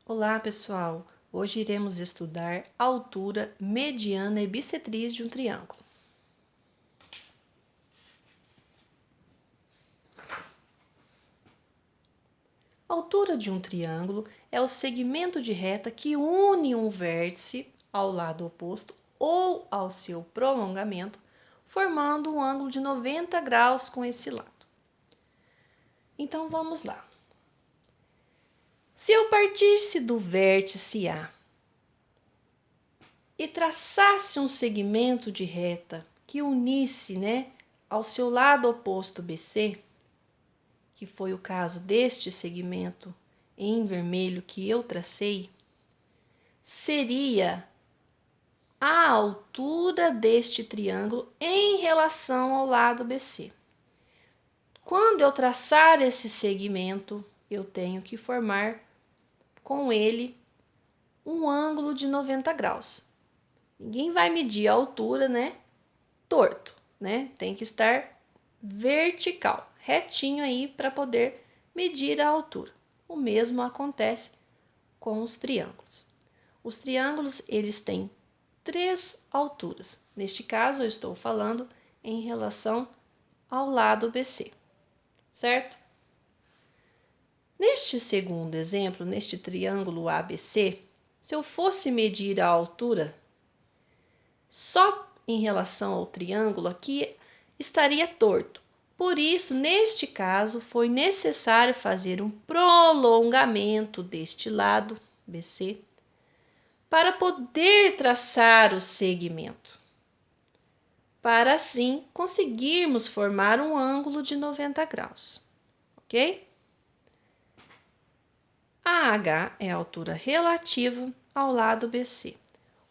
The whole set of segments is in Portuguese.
Olá, pessoal! Hoje iremos estudar a altura, mediana e bissetriz de um triângulo. A altura de um triângulo é o segmento de reta que une um vértice ao lado oposto ou ao seu prolongamento, formando um ângulo de 90 graus com esse lado. Então, vamos lá. Se eu partisse do vértice A e traçasse um segmento de reta que unisse, ao seu lado oposto BC, que foi o caso deste segmento em vermelho que eu tracei, seria a altura deste triângulo em relação ao lado BC. Quando eu traçar esse segmento, eu tenho que formar com ele um ângulo de 90 graus. Ninguém vai medir a altura, torto, Tem que estar vertical, retinho aí para poder medir a altura. O mesmo acontece com os triângulos. Os triângulos, eles têm 3 alturas. Neste caso, eu estou falando em relação ao lado BC, certo? Neste segundo exemplo, neste triângulo ABC, se eu fosse medir a altura só em relação ao triângulo aqui, estaria torto. Por isso, neste caso, foi necessário fazer um prolongamento deste lado, BC, para poder traçar o segmento, para assim conseguirmos formar um ângulo de 90 graus, ok? A H é a altura relativa ao lado BC.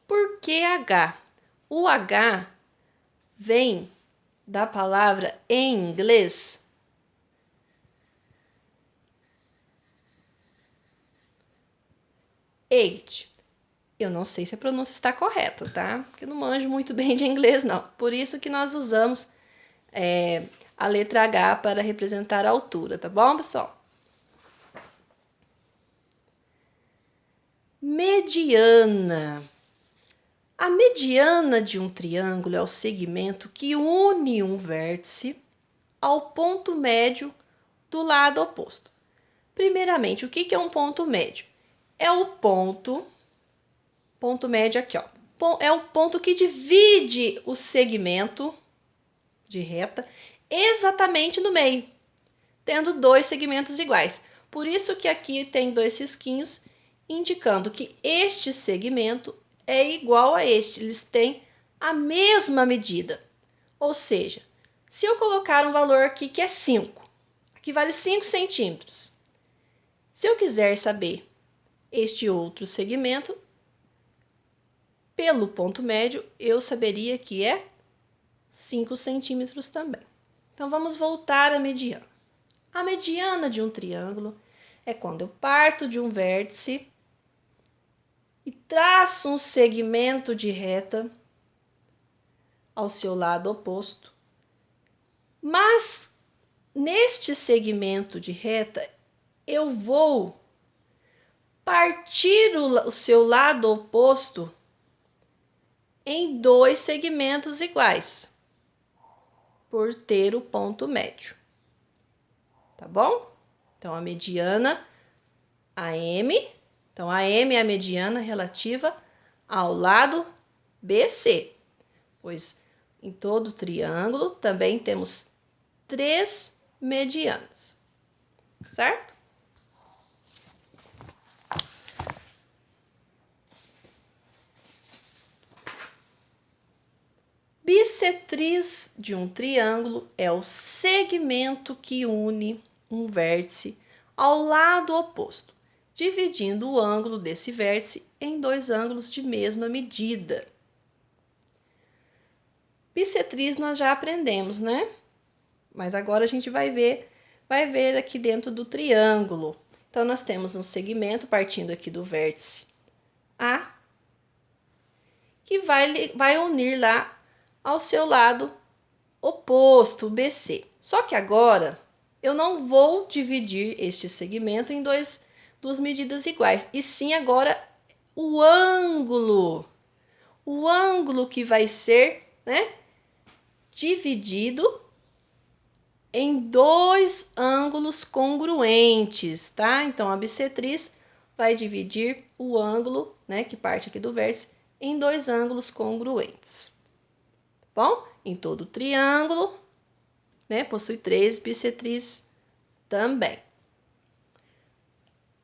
Por que H? O H vem da palavra em inglês eight. Eu não sei se a pronúncia está correta, tá? Porque eu não manjo muito bem de inglês, não. Por isso que nós usamos a letra H para representar a altura, tá bom, pessoal? Mediana. A mediana de um triângulo é o segmento que une um vértice ao ponto médio do lado oposto. Primeiramente, o que é um ponto médio? É o ponto médio aqui, ó. É o ponto que divide o segmento de reta exatamente no meio, tendo 2 segmentos iguais. Por isso que aqui tem 2 risquinhos, indicando que este segmento é igual a este, eles têm a mesma medida. Ou seja, se eu colocar um valor aqui que é 5, aqui vale 5 centímetros. Se eu quiser saber este outro segmento, pelo ponto médio, eu saberia que é 5 centímetros também. Então, vamos voltar à mediana. A mediana de um triângulo é quando eu parto de um vértice e traço um segmento de reta ao seu lado oposto. Mas, neste segmento de reta, eu vou partir o seu lado oposto em 2 segmentos iguais, por ter o ponto médio, tá bom? Então, a mediana, AM, então AM é a mediana relativa ao lado BC, pois em todo triângulo também temos 3 medianas, certo? Bissetriz de um triângulo é o segmento que une um vértice ao lado oposto, dividindo o ângulo desse vértice em 2 ângulos de mesma medida. Bissetriz nós já aprendemos, Mas agora a gente vai ver aqui dentro do triângulo. Então, nós temos um segmento partindo aqui do vértice A, que vai unir lá ao seu lado oposto, o BC. Só que agora eu não vou dividir este segmento em dois duas medidas iguais, e sim agora o ângulo que vai ser, né, dividido em dois ângulos congruentes, tá? Então, a bissetriz vai dividir o ângulo, né, que parte aqui do vértice, em dois ângulos congruentes. Bom, em todo triângulo, né, possui três bissetrizes também.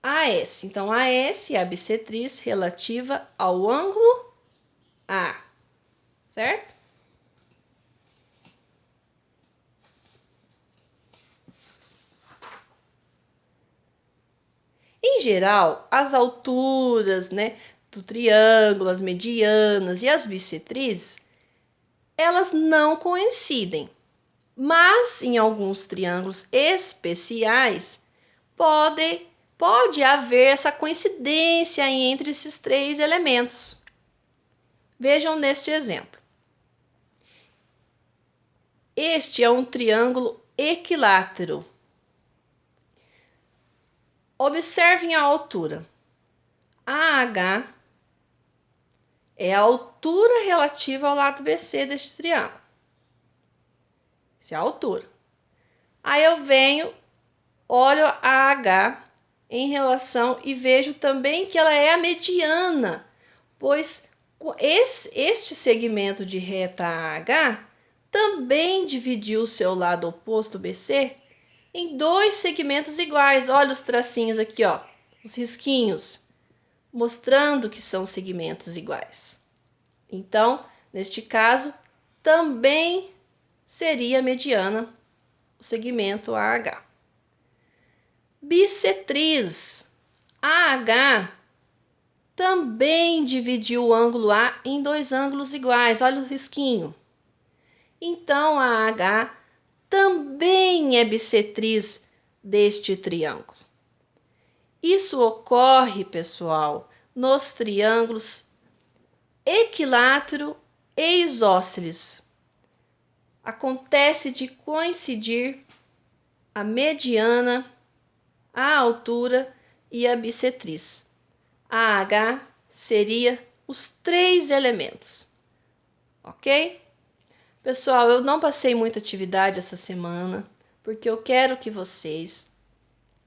AS, então AS é a bissetriz relativa ao ângulo A, certo? Em geral, as alturas, né, do triângulo, as medianas e as bissetrizes, elas não coincidem. Mas em alguns triângulos especiais pode haver essa coincidência entre esses três elementos. Vejam neste exemplo. Este é um triângulo equilátero. Observem a altura. AH é a altura relativa ao lado BC deste triângulo. Essa é a altura. Aí eu venho, olho a AH em relação e vejo também que ela é a mediana, pois este segmento de reta AH também dividiu o seu lado oposto BC em dois segmentos iguais. Olha os tracinhos aqui, ó, os risquinhos, mostrando que são segmentos iguais. Então, neste caso, também seria mediana o segmento AH. Bissetriz AH também dividiu o ângulo A em dois ângulos iguais. Olha o risquinho. Então, a AH também é bissetriz deste triângulo. Isso ocorre, pessoal, nos triângulos equilátero e isósceles. Acontece de coincidir a mediana, a altura e a bissetriz. A AH seria os três elementos, ok? Pessoal, eu não passei muita atividade essa semana, porque eu quero que vocês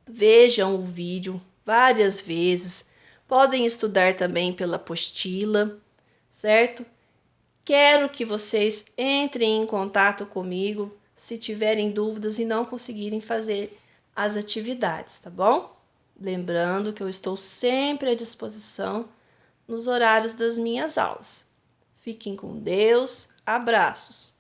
vejam o vídeo várias vezes, podem estudar também pela apostila, certo? Quero que vocês entrem em contato comigo se tiverem dúvidas e não conseguirem fazer as atividades, tá bom? Lembrando que eu estou sempre à disposição nos horários das minhas aulas. Fiquem com Deus, abraços!